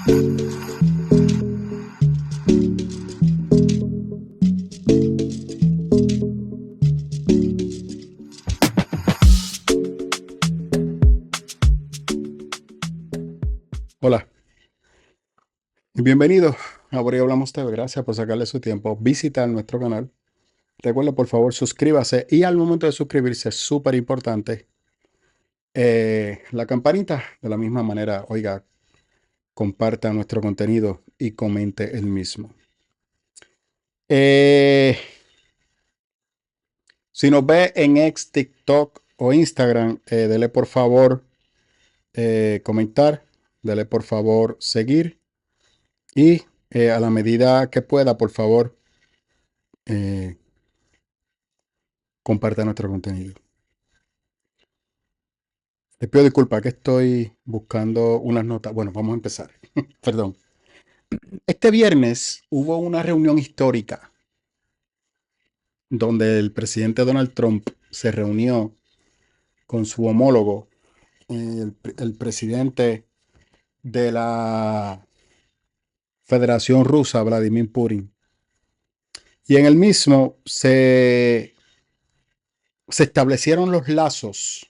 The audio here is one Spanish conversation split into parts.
Hola y bienvenido a Por ahí Hablamos TV. Gracias por sacarle su tiempo, visitar nuestro canal. Recuerda, por favor, suscríbase y al momento de suscribirse es súper importante la campanita. De la misma manera, oiga, comparta nuestro contenido y comente el mismo. Si nos ve en X, TikTok o Instagram, dele por favor comentar, dele por favor seguir y a la medida que pueda, por favor, comparta nuestro contenido. Les pido disculpas que estoy buscando unas notas. Bueno, vamos a empezar. Perdón. Este viernes hubo una reunión histórica donde el presidente Donald Trump se reunió con su homólogo, el presidente de la Federación Rusa, Vladimir Putin. Y en el mismo se establecieron los lazos,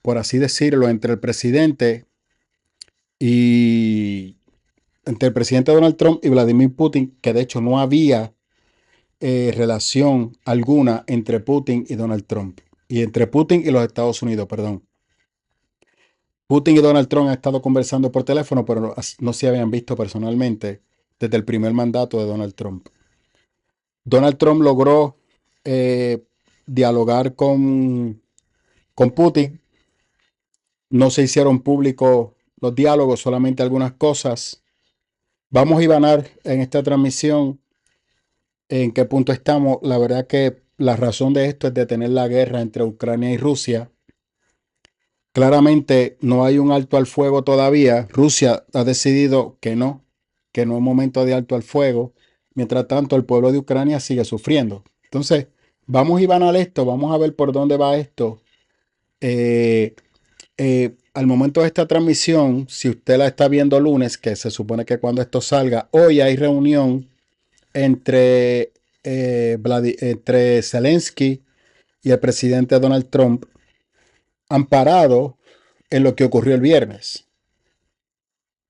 por así decirlo, entre el presidente Donald Trump y Vladimir Putin, que de hecho no había relación alguna entre Putin y Donald Trump, y entre Putin y los Estados Unidos, perdón. Putin y Donald Trump han estado conversando por teléfono, pero no se habían visto personalmente desde el primer mandato de Donald Trump. Donald Trump logró dialogar con Putin. No se hicieron públicos los diálogos, solamente algunas cosas. Vamos a ibanar en esta transmisión en qué punto estamos. La verdad que la razón de esto es detener la guerra entre Ucrania y Rusia. Claramente no hay un alto al fuego todavía. Rusia ha decidido que no es momento de alto al fuego. Mientras tanto, el pueblo de Ucrania sigue sufriendo. Entonces, vamos a ibanar esto, vamos a ver por dónde va esto. Al momento de esta transmisión, si usted la está viendo lunes, que se supone que cuando esto salga, hoy hay reunión entre Zelensky y el presidente Donald Trump, amparado en lo que ocurrió el viernes.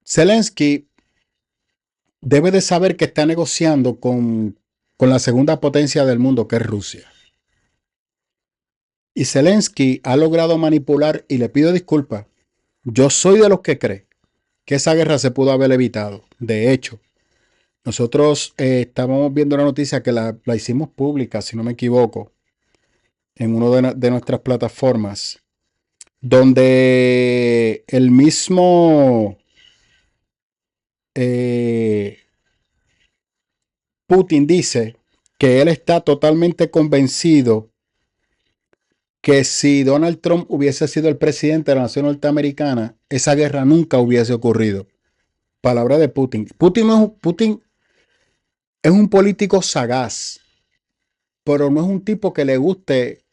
Zelensky debe de saber que está negociando con la segunda potencia del mundo, que es Rusia. Y Zelensky ha logrado manipular, y le pido disculpas, yo soy de los que cree que esa guerra se pudo haber evitado. De hecho, nosotros estábamos viendo la noticia que la hicimos pública, si no me equivoco, en una de nuestras plataformas, donde el mismo Putin dice que él está totalmente convencido que si Donald Trump hubiese sido el presidente de la nación norteamericana, esa guerra nunca hubiese ocurrido. Palabra de Putin. Putin es un político sagaz, pero no es un tipo que le guste.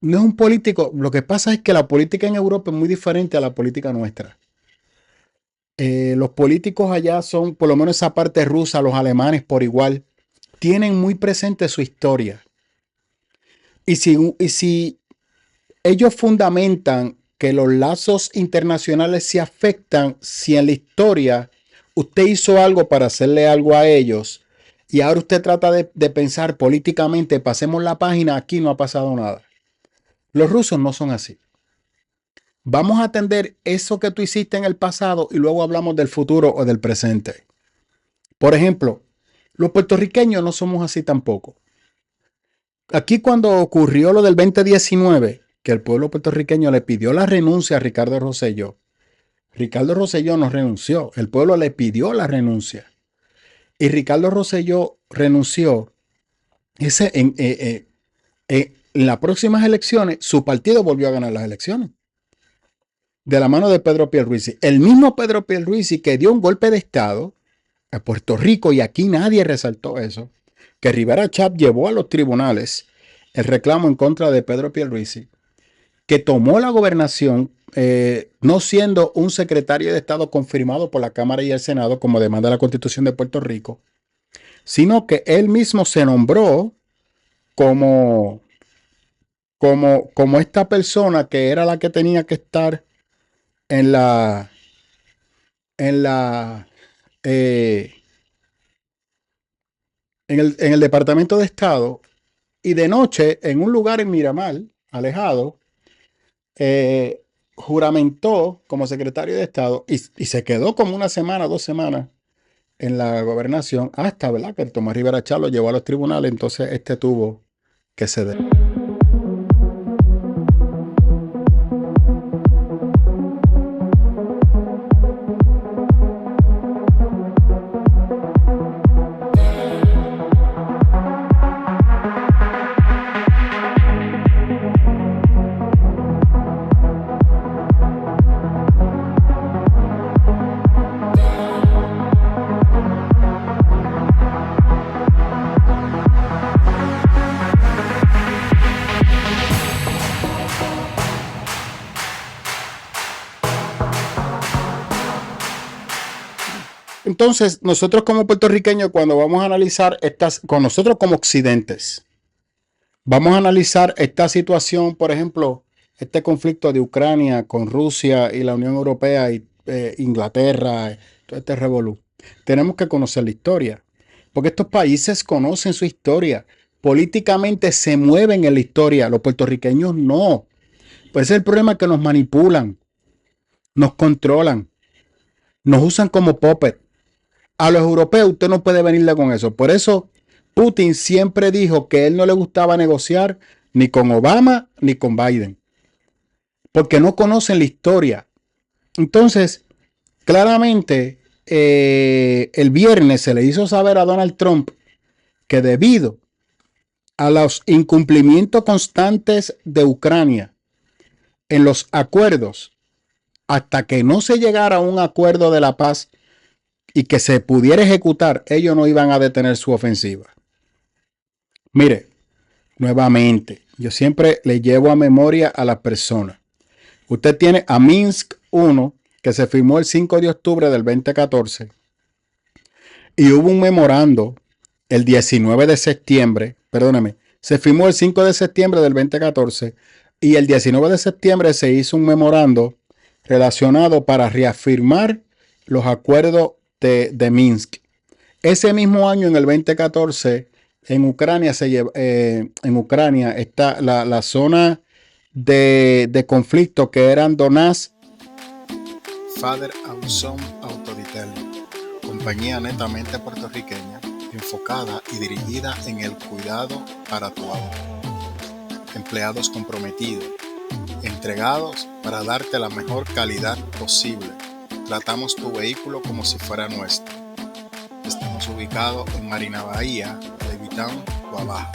No es un político. Lo que pasa es que la política en Europa es muy diferente a la política nuestra. Los políticos allá son, por lo menos esa parte rusa, los alemanes por igual, tienen muy presente su historia. Y si ellos fundamentan que los lazos internacionales se afectan, si en la historia usted hizo algo para hacerle algo a ellos y ahora usted trata de pensar políticamente, pasemos la página, aquí no ha pasado nada. Los rusos no son así. Vamos a atender eso que tú hiciste en el pasado y luego hablamos del futuro o del presente. Por ejemplo, los puertorriqueños no somos así tampoco. Aquí cuando ocurrió lo del 2019, que el pueblo puertorriqueño le pidió la renuncia a Ricardo Rosselló no renunció, el pueblo le pidió la renuncia. Y Ricardo Rosselló renunció. En las próximas elecciones, su partido volvió a ganar las elecciones. De la mano de Pedro Pierluisi. El mismo Pedro Pierluisi que dio un golpe de Estado a Puerto Rico, y aquí nadie resaltó eso, que Rivera Chap llevó a los tribunales el reclamo en contra de Pedro Pierluisi, que tomó la gobernación, no siendo un secretario de Estado confirmado por la Cámara y el Senado, como demanda la Constitución de Puerto Rico, sino que él mismo se nombró como, como esta persona que era la que tenía que estar en la, en la, eh, en el Departamento de Estado, y de noche, en un lugar en Miramar, alejado, juramentó como secretario de Estado y se quedó como una semana, 2 semanas en la gobernación, hasta, ¿verdad?, que Tomás Rivera Chá lo llevó a los tribunales, entonces este tuvo que ceder. Entonces, nosotros como puertorriqueños, cuando vamos a analizar estas, con nosotros como occidentes, vamos a analizar esta situación, por ejemplo, este conflicto de Ucrania con Rusia y la Unión Europea y Inglaterra, todo este revolú. Tenemos que conocer la historia, porque estos países conocen su historia, políticamente se mueven en la historia, los puertorriqueños no. Pues ese es el problema, que nos manipulan, nos controlan, nos usan como puppet. A los europeos usted no puede venirle con eso. Por eso Putin siempre dijo que a él no le gustaba negociar ni con Obama ni con Biden, porque no conocen la historia. Entonces, claramente, el viernes se le hizo saber a Donald Trump que debido a los incumplimientos constantes de Ucrania en los acuerdos, hasta que no se llegara a un acuerdo de la paz y que se pudiera ejecutar, ellos no iban a detener su ofensiva. Mire, nuevamente, yo siempre le llevo a memoria a las personas. Usted tiene a Minsk 1, que se firmó el 5 de octubre del 2014, y hubo un memorando el 19 de septiembre, perdóneme, se firmó el 5 de septiembre del 2014, y el 19 de septiembre se hizo un memorando relacionado para reafirmar los acuerdos de Minsk. Ese mismo año, en el 2014, en Ucrania, en Ucrania está la zona de conflicto, que eran Donetsk. Father Son Autoditel, compañía netamente puertorriqueña, enfocada y dirigida en el cuidado para tu auto. Empleados comprometidos, entregados para darte la mejor calidad posible. Tratamos tu vehículo como si fuera nuestro. Estamos ubicados en Marina Bahía, Levittown, Guabaja.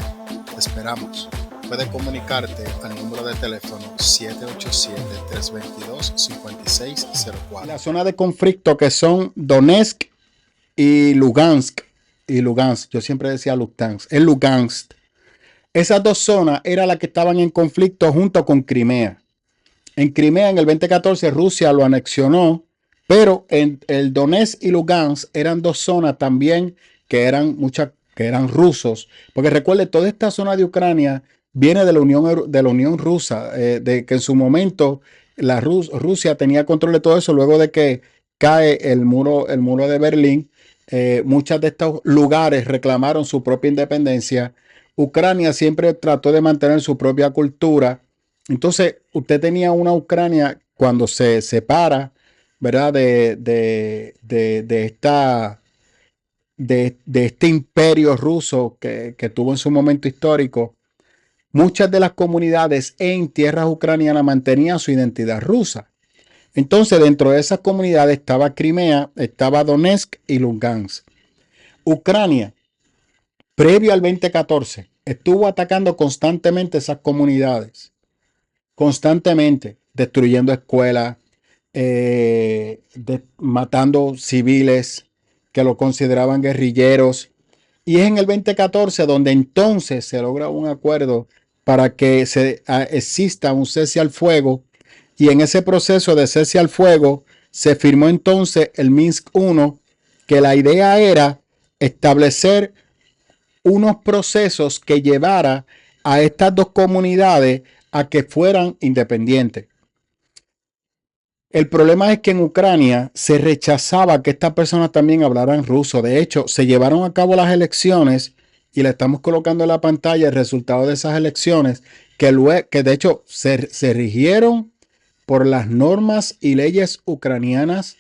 Te esperamos. Puedes comunicarte al número de teléfono 787-322-5604. La zona de conflicto, que son Donetsk y Lugansk. Yo siempre decía Lugansk. Es Lugansk. Esas dos zonas eran las que estaban en conflicto junto con Crimea. En Crimea, en el 2014, Rusia lo anexionó, pero en el Donetsk y Lugansk eran dos zonas también que eran rusos. Porque recuerde, toda esta zona de Ucrania viene de la Unión Rusa, de que en su momento Rusia tenía control de todo eso. Luego de que cae el muro de Berlín, muchos de estos lugares reclamaron su propia independencia. Ucrania siempre trató de mantener su propia cultura. Entonces, usted tenía una Ucrania, cuando se separa, ¿verdad?, de este imperio ruso que tuvo en su momento histórico. Muchas de las comunidades en tierras ucranianas mantenían su identidad rusa. Entonces, dentro de esas comunidades estaba Crimea, estaba Donetsk y Lugansk. Ucrania, previo al 2014, estuvo atacando constantemente esas comunidades. Constantemente, destruyendo escuelas, matando civiles que lo consideraban guerrilleros. Y es en el 2014 donde entonces se logra un acuerdo para que exista un cese al fuego, y en ese proceso de cese al fuego se firmó entonces el Minsk I, que la idea era establecer unos procesos que llevara a estas dos comunidades a que fueran independientes. El problema es que en Ucrania se rechazaba que estas personas también hablaran ruso. De hecho, se llevaron a cabo las elecciones y le estamos colocando en la pantalla el resultado de esas elecciones que de hecho se rigieron por las normas y leyes ucranianas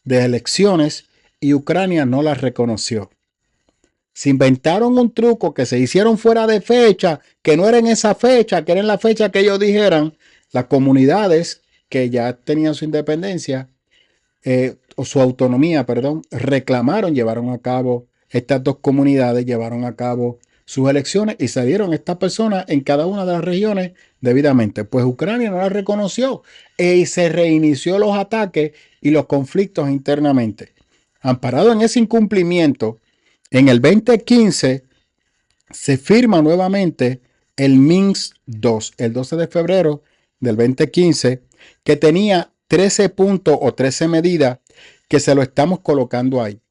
de elecciones y Ucrania no las reconoció. Se inventaron un truco que se hicieron fuera de fecha, que no era en esa fecha, que era en la fecha que ellos dijeran. Las comunidades que ya tenían su independencia o su autonomía, perdón, reclamaron, llevaron a cabo, estas dos comunidades llevaron a cabo sus elecciones y salieron estas personas en cada una de las regiones debidamente. Pues Ucrania no la reconoció y se reinició los ataques y los conflictos internamente. Amparado en ese incumplimiento, en el 2015 se firma nuevamente el Minsk II, el 12 de febrero del 2015, que tenía 13 puntos o 13 medidas que se lo estamos colocando ahí.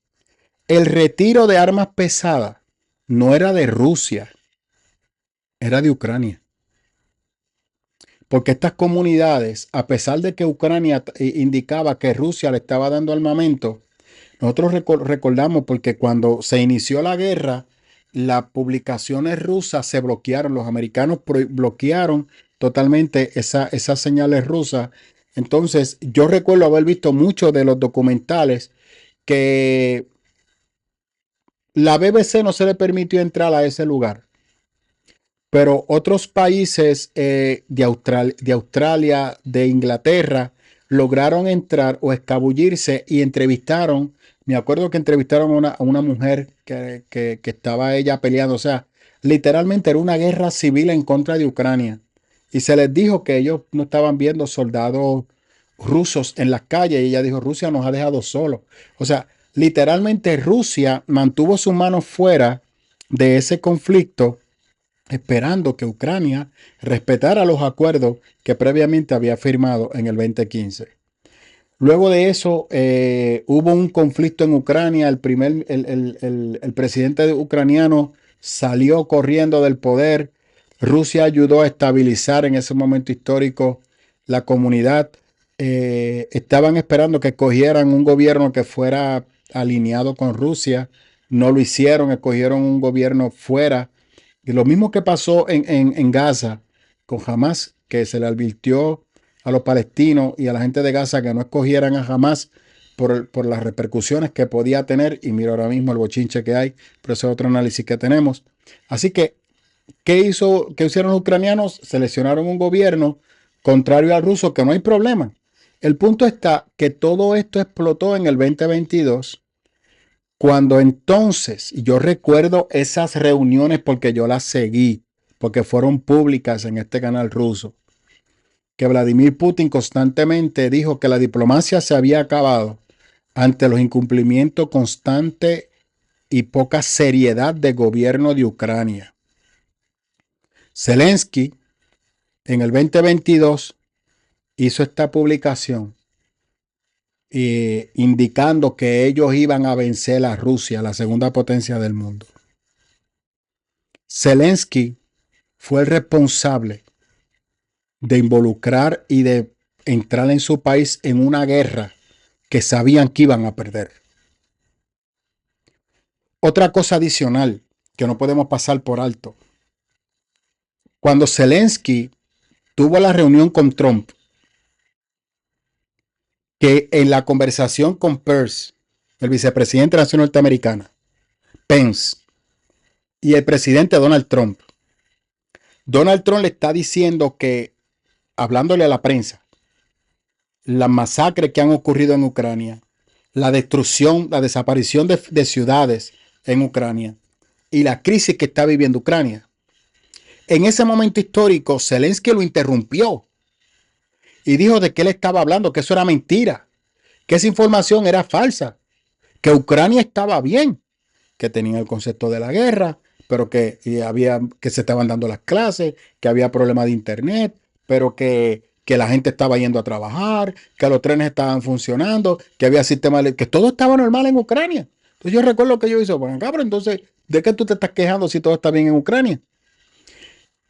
El retiro de armas pesadas no era de Rusia, era de Ucrania. Porque estas comunidades, a pesar de que Ucrania indicaba que Rusia le estaba dando armamento, nosotros recordamos porque cuando se inició la guerra, las publicaciones rusas se bloquearon, los americanos bloquearon totalmente esas señales rusas. Entonces, yo recuerdo haber visto muchos de los documentales que la BBC no se le permitió entrar a ese lugar, pero otros países de Australia, de Inglaterra, lograron entrar o escabullirse y entrevistaron. Me acuerdo que entrevistaron a una mujer que estaba ella peleando. O sea, literalmente era una guerra civil en contra de Ucrania. Y se les dijo que ellos no estaban viendo soldados rusos en las calles. Y ella dijo, Rusia nos ha dejado solos. O sea, literalmente Rusia mantuvo sus manos fuera de ese conflicto, esperando que Ucrania respetara los acuerdos que previamente había firmado en el 2015. Luego de eso, hubo un conflicto en Ucrania. El presidente ucraniano salió corriendo del poder. Rusia ayudó a estabilizar en ese momento histórico la comunidad. Estaban esperando que escogieran un gobierno que fuera alineado con Rusia. No lo hicieron, escogieron un gobierno fuera. Y lo mismo que pasó en Gaza con Hamas, que se le advirtió a los palestinos y a la gente de Gaza que no escogieran a Hamas por las repercusiones que podía tener. Y mira ahora mismo el bochinche que hay, pero ese es otro análisis que tenemos. Así que, ¿qué hicieron los ucranianos? Seleccionaron un gobierno contrario al ruso, que no hay problema. El punto está que todo esto explotó en el 2022. Cuando entonces, y yo recuerdo esas reuniones porque yo las seguí, porque fueron públicas en este canal ruso, que Vladimir Putin constantemente dijo que la diplomacia se había acabado ante los incumplimientos constantes y poca seriedad del gobierno de Ucrania. Zelensky en el 2022 hizo esta publicación indicando que ellos iban a vencer a Rusia, la segunda potencia del mundo. Zelensky fue el responsable de involucrar y de entrar en su país en una guerra que sabían que iban a perder. Otra cosa adicional que no podemos pasar por alto. Cuando Zelensky tuvo la reunión con Trump, que en la conversación con Pence, el vicepresidente de la Nación Norteamericana, Pence, y el presidente Donald Trump le está diciendo que, hablándole a la prensa, las masacres que han ocurrido en Ucrania, la destrucción, la desaparición de ciudades en Ucrania y la crisis que está viviendo Ucrania. En ese momento histórico, Zelensky lo interrumpió y dijo de qué él estaba hablando, que eso era mentira, que esa información era falsa, que Ucrania estaba bien, que tenía el concepto de la guerra, pero que se estaban dando las clases, que había problemas de internet, pero que la gente estaba yendo a trabajar, que los trenes estaban funcionando, que había sistemas, que todo estaba normal en Ucrania. Entonces yo recuerdo que yo hice, bueno, cabrón, entonces, ¿de qué tú te estás quejando si todo está bien en Ucrania?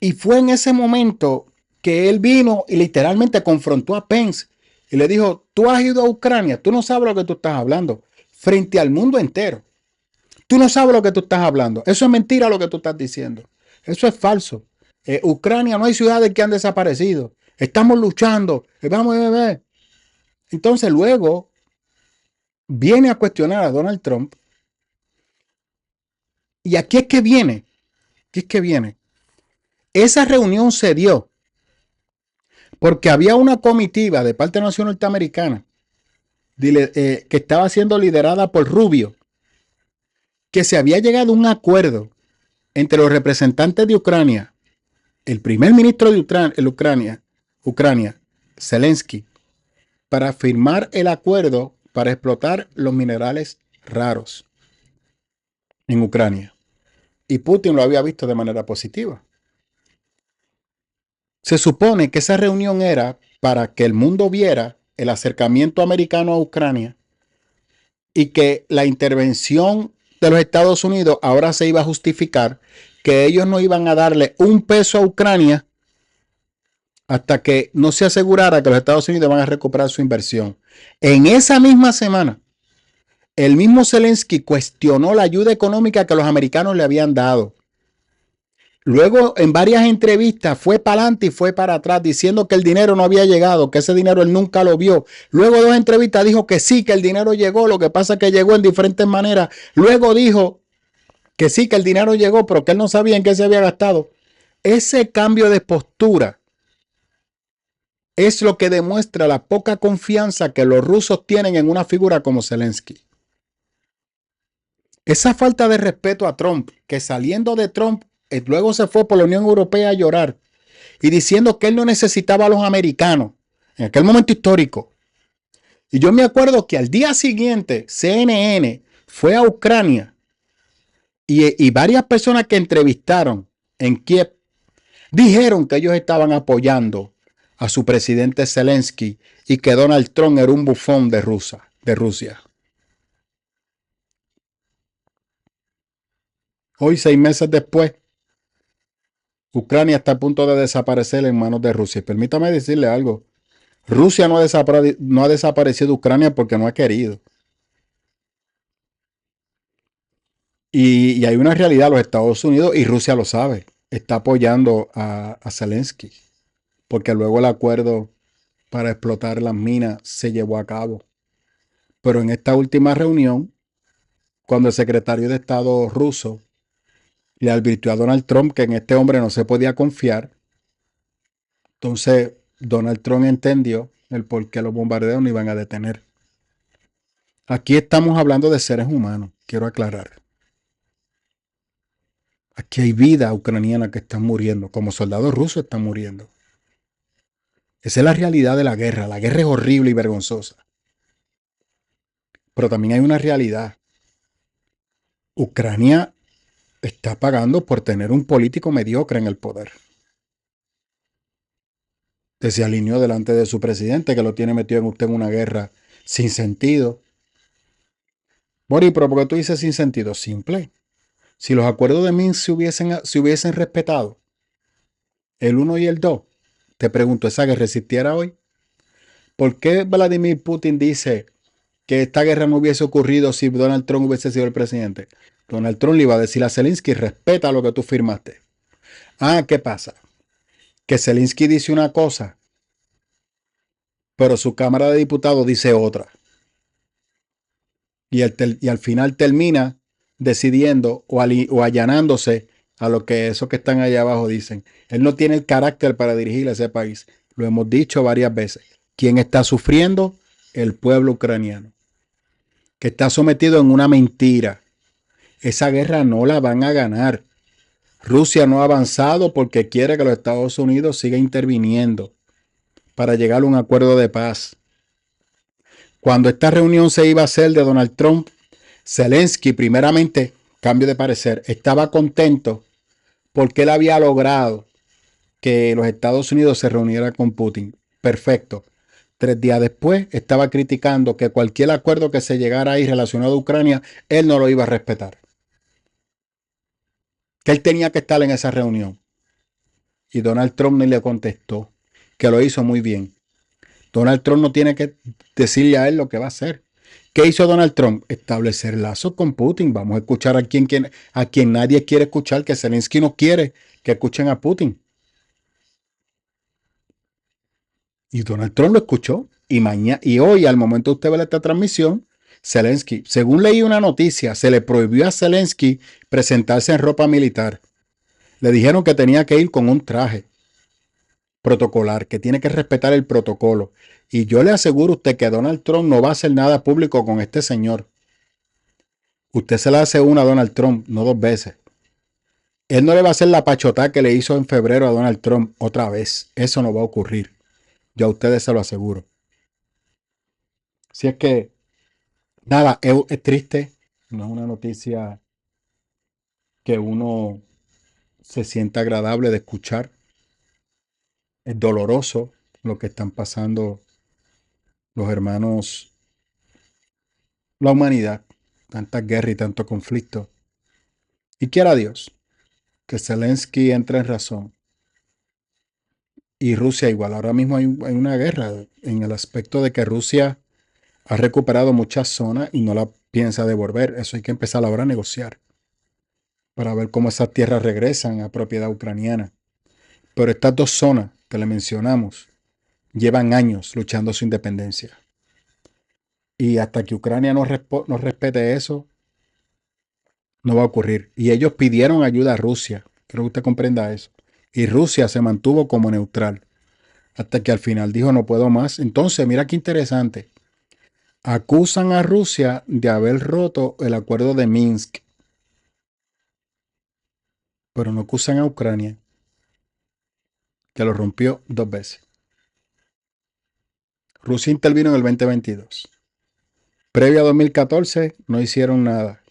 Y fue en ese momento que él vino y literalmente confrontó a Pence y le dijo, tú has ido a Ucrania, tú no sabes lo que tú estás hablando, frente al mundo entero. Tú no sabes lo que tú estás hablando. Eso es mentira lo que tú estás diciendo. Eso es falso. Ucrania, no hay ciudades que han desaparecido. Estamos luchando. Vamos a ver. Entonces luego viene a cuestionar a Donald Trump. Y aquí es que viene. Aquí es que viene. Esa reunión se dio porque había una comitiva de parte de la Nación Norteamericana que estaba siendo liderada por Rubio, que se había llegado a un acuerdo entre los representantes de Ucrania, el primer ministro de Ucrania, Zelensky, para firmar el acuerdo para explotar los minerales raros en Ucrania. Y Putin lo había visto de manera positiva. Se supone que esa reunión era para que el mundo viera el acercamiento americano a Ucrania y que la intervención de los Estados Unidos ahora se iba a justificar, que ellos no iban a darle un peso a Ucrania hasta que no se asegurara que los Estados Unidos van a recuperar su inversión. En esa misma semana, el mismo Zelensky cuestionó la ayuda económica que los americanos le habían dado. Luego, en varias entrevistas, fue para adelante y fue para atrás, diciendo que el dinero no había llegado, que ese dinero él nunca lo vio. Luego de dos entrevistas dijo que sí, que el dinero llegó, lo que pasa es que llegó en diferentes maneras. Luego dijo que sí, que el dinero llegó, pero que él no sabía en qué se había gastado. Ese cambio de postura es lo que demuestra la poca confianza que los rusos tienen en una figura como Zelensky. Esa falta de respeto a Trump, que saliendo de Trump, luego se fue por la Unión Europea a llorar y diciendo que él no necesitaba a los americanos en aquel momento histórico. Y yo me acuerdo que al día siguiente CNN fue a Ucrania y varias personas que entrevistaron en Kiev dijeron que ellos estaban apoyando a su presidente Zelensky y que Donald Trump era un bufón de Rusia. Hoy, 6 meses después, Ucrania está a punto de desaparecer en manos de Rusia. Permítame decirle algo. Rusia no ha desaparecido Ucrania porque no ha querido. Y hay una realidad, los Estados Unidos y Rusia lo sabe, está apoyando a Zelensky, porque luego el acuerdo para explotar las minas se llevó a cabo. Pero en esta última reunión, cuando el secretario de Estado ruso le advirtió a Donald Trump que en este hombre no se podía confiar, entonces Donald Trump entendió el por qué los bombardeos no iban a detener. Aquí estamos hablando de seres humanos, quiero aclarar. Aquí hay vida ucraniana que están muriendo, como soldados rusos están muriendo. Esa es la realidad de la guerra. La guerra es horrible y vergonzosa. Pero también hay una realidad. Ucrania está pagando por tener un político mediocre en el poder. Que se alineó delante de su presidente, que lo tiene metido en usted en una guerra sin sentido. Mori, pero ¿por qué tú dices sin sentido? Simple. Si los acuerdos de Minsk se hubiesen respetado, el 1 y el 2, te pregunto, ¿esa guerra existiera hoy? ¿Por qué Vladimir Putin dice que esta guerra no hubiese ocurrido si Donald Trump hubiese sido el presidente? Donald Trump le iba a decir a Zelensky, respeta lo que tú firmaste. Ah, ¿qué pasa? Que Zelensky dice una cosa, pero su Cámara de Diputados dice otra. Y al final termina decidiendo o allanándose a lo que esos que están allá abajo dicen. Él no tiene el carácter para dirigir a ese país. Lo hemos dicho varias veces. ¿Quién está sufriendo? El pueblo ucraniano, que está sometido en una mentira. Esa guerra no la van a ganar. Rusia no ha avanzado porque quiere que los Estados Unidos siga interviniendo para llegar a un acuerdo de paz. Cuando esta reunión se iba a hacer de Donald Trump, Zelensky primeramente cambio de parecer. Estaba contento porque él había logrado que los Estados Unidos se reuniera con Putin. Perfecto. 3 días después estaba criticando que cualquier acuerdo que se llegara ahí relacionado a Ucrania, él no lo iba a respetar. Que él tenía que estar en esa reunión. Y Donald Trump ni le contestó, que lo hizo muy bien. Donald Trump no tiene que decirle a él lo que va a hacer. ¿Qué hizo Donald Trump? Establecer lazos con Putin. Vamos a escuchar a quien nadie quiere escuchar, que Zelensky no quiere que escuchen a Putin. Y Donald Trump lo escuchó. Y hoy, al momento de usted ver esta transmisión, Zelensky, según leí una noticia, se le prohibió a Zelensky presentarse en ropa militar. Le dijeron que tenía que ir con un traje protocolar, que tiene que respetar el protocolo. Y yo le aseguro a usted que Donald Trump no va a hacer nada público con este señor. Usted se la hace una a Donald Trump, no 2 veces. Él no le va a hacer la pachotá que le hizo en febrero a Donald Trump otra vez. Eso no va a ocurrir. Yo a ustedes se lo aseguro. Si es que, nada, es triste. No es una noticia que uno se sienta agradable de escuchar. Es doloroso lo que están pasando los hermanos, la humanidad. Tanta guerra y tanto conflicto. Y quiera Dios que Zelensky entre en razón. Y Rusia igual. Ahora mismo hay una guerra en el aspecto de que Rusia ha recuperado muchas zonas y no la piensa devolver. Eso hay que empezar ahora a negociar para ver cómo esas tierras regresan a propiedad ucraniana. Pero estas 2 zonas que le mencionamos llevan años luchando su independencia. Y hasta que Ucrania no respete eso, no va a ocurrir. Y ellos pidieron ayuda a Rusia. Creo que usted comprenda eso. Y Rusia se mantuvo como neutral. Hasta que al final dijo no puedo más. Entonces, mira qué interesante. Acusan a Rusia de haber roto el acuerdo de Minsk, pero no acusan a Ucrania, que lo rompió 2 veces. Rusia intervino en el 2022. Previo a 2014 no hicieron nada.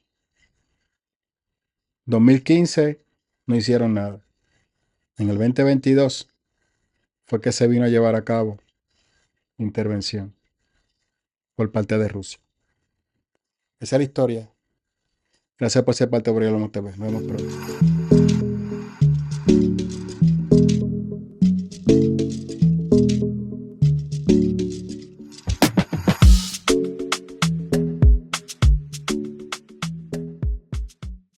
2015 no hicieron nada. En el 2022 fue que se vino a llevar a cabo intervención por parte de Rusia. Esa es la historia. Gracias por ser parte de Boriolamo TV. Nos vemos pronto.